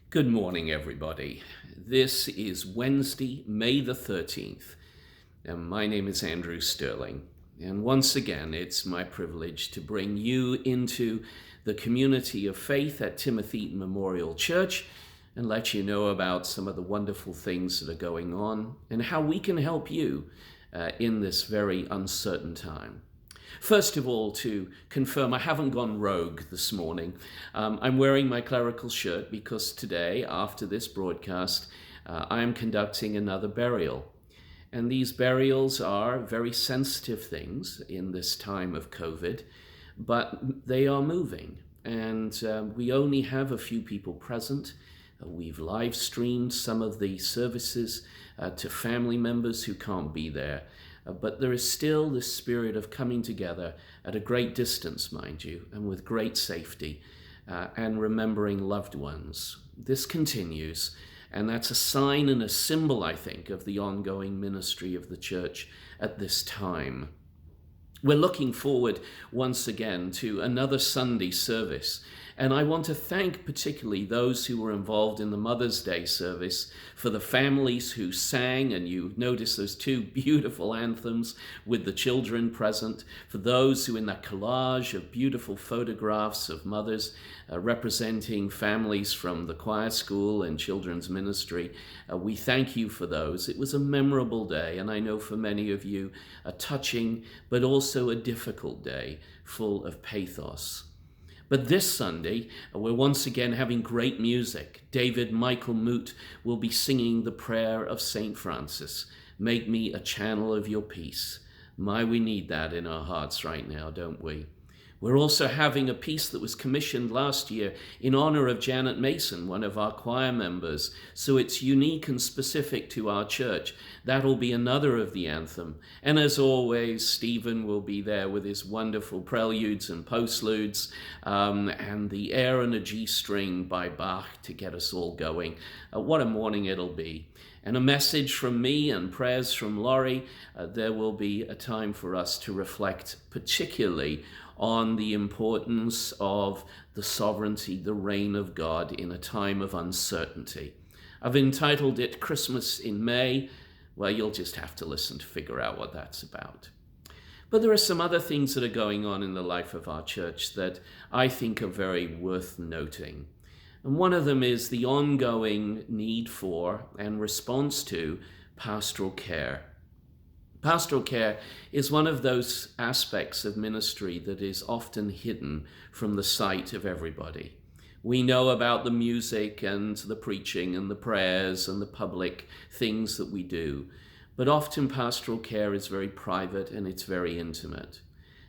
Good morning, everybody. This is Wednesday, May the 13th, and my name is Andrew Stirling. And once again, it's my privilege to bring you into the community of faith at Timothy Memorial Church and let you know about some of the wonderful things that are going on and how we can help you in this very uncertain time. First of all, to confirm, I haven't gone rogue this morning. I'm wearing my clerical shirt because today, after this broadcast, I am conducting another burial. And these burials are very sensitive things in this time of COVID, but they are moving. And we only have a few people present. We've live streamed some of the services to family members who can't be there. But there is still this spirit of coming together at a great distance, mind you, and with great safety, and remembering loved ones. This continues, and that's a sign and a symbol, I think, of the ongoing ministry of the church at this time. We're looking forward once again to another Sunday service. And I want to thank particularly those who were involved in the Mother's Day service, for the families who sang, and you notice those two beautiful anthems with the children present, for those who in that collage of beautiful photographs of mothers representing families from the choir school and children's ministry. We thank you for those. It was a memorable day, and I know for many of you a touching but also a difficult day full of pathos. But this Sunday, we're once again having great music. David Michael Moot will be singing the prayer of St. Francis, "Make me a channel of your peace." My, we need that in our hearts right now, don't we? We're also having a piece that was commissioned last year in honor of Janet Mason, one of our choir members. So it's unique and specific to our church. That'll be another of the anthem. And as always, Stephen will be there with his wonderful preludes and postludes, and the Air and a G string by Bach to get us all going. What a morning it'll be. And a message from me and prayers from Laurie. There will be a time for us to reflect particularly on the importance of the sovereignty, the reign of God in a time of uncertainty. I've entitled it Christmas in May. Well, you'll just have to listen to figure out what that's about. But there are some other things that are going on in the life of our church that I think are very worth noting. And one of them is the ongoing need for and response to pastoral care. Pastoral care is one of those aspects of ministry that is often hidden from the sight of everybody. We know about the music and the preaching and the prayers and the public things that we do, but often pastoral care is very private and it's very intimate.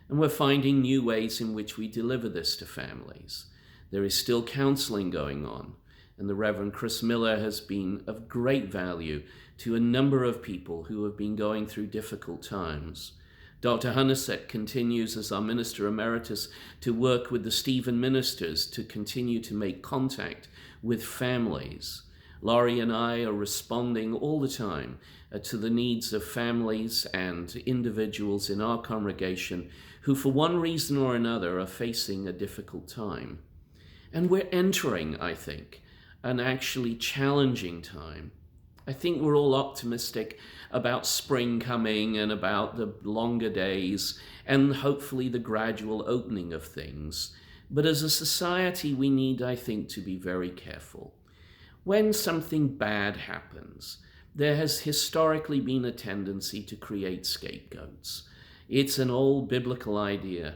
And we're finding new ways in which we deliver this to families. There is still counseling going on, and the Reverend Chris Miller has been of great value to a number of people who have been going through difficult times. Dr. Hunniset continues as our Minister Emeritus to work with the Stephen ministers to continue to make contact with families. Laurie and I are responding all the time to the needs of families and individuals in our congregation who for one reason or another are facing a difficult time. And we're entering, I think, an actually challenging time. I think we're all optimistic about spring coming and about the longer days and hopefully the gradual opening of things. But as a society, we need, I think, to be very careful. When something bad happens, there has historically been a tendency to create scapegoats. It's an old biblical idea.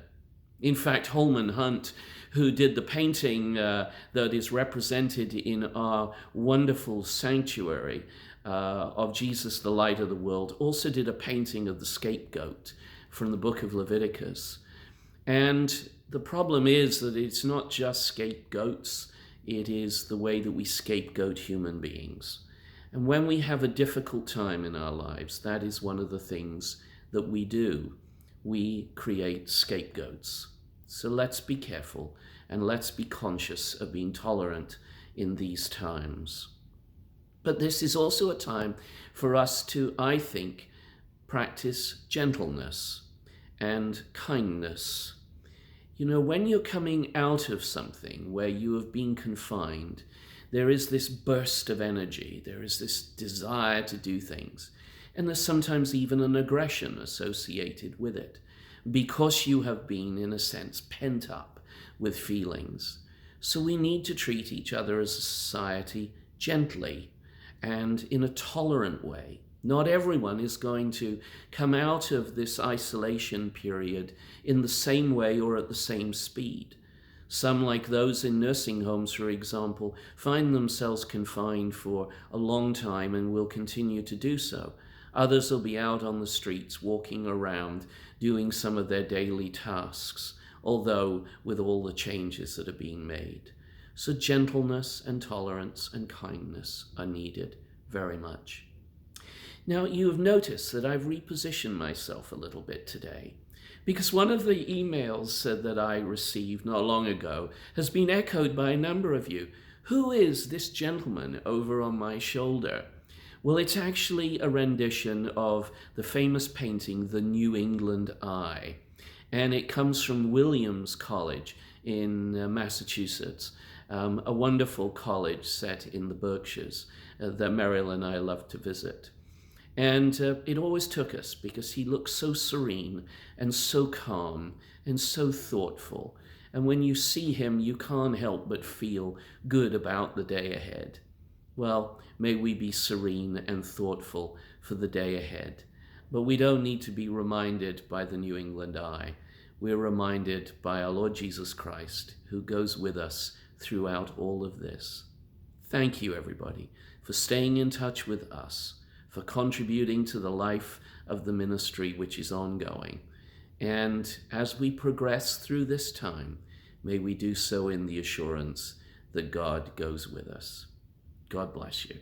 In fact, Holman Hunt, who did the painting that is represented in our wonderful sanctuary of Jesus, the light of the world, also did a painting of the scapegoat from the book of Leviticus. And the problem is that it's not just scapegoats, it is the way that we scapegoat human beings. And when we have a difficult time in our lives, that is one of the things that we do. We create scapegoats. So let's be careful and let's be conscious of being tolerant in these times. But this is also a time for us to, I think, practice gentleness and kindness. You know, when you're coming out of something where you have been confined, there is this burst of energy, there is this desire to do things, and there's sometimes even an aggression associated with it, because you have been, in a sense, pent up with feelings. So we need to treat each other as a society gently and in a tolerant way. Not everyone is going to come out of this isolation period in the same way or at the same speed. Some, like those in nursing homes, for example, find themselves confined for a long time and will continue to do so. Others will be out on the streets, walking around, doing some of their daily tasks, although with all the changes that are being made. So gentleness and tolerance and kindness are needed very much. Now, you have noticed that I've repositioned myself a little bit today, because one of the emails that I received not long ago has been echoed by a number of you. Who is this gentleman over on my shoulder? Well, it's actually a rendition of the famous painting, The New England Eye, and it comes from Williams College in Massachusetts, a wonderful college set in the Berkshires that Meryl and I love to visit. And it always took us because he looks so serene and so calm and so thoughtful. And when you see him, you can't help but feel good about the day ahead. Well, may we be serene and thoughtful for the day ahead. But we don't need to be reminded by the New England Eye. We're reminded by our Lord Jesus Christ, who goes with us throughout all of this. Thank you, everybody, for staying in touch with us, for contributing to the life of the ministry which is ongoing. And as we progress through this time, may we do so in the assurance that God goes with us. God bless you.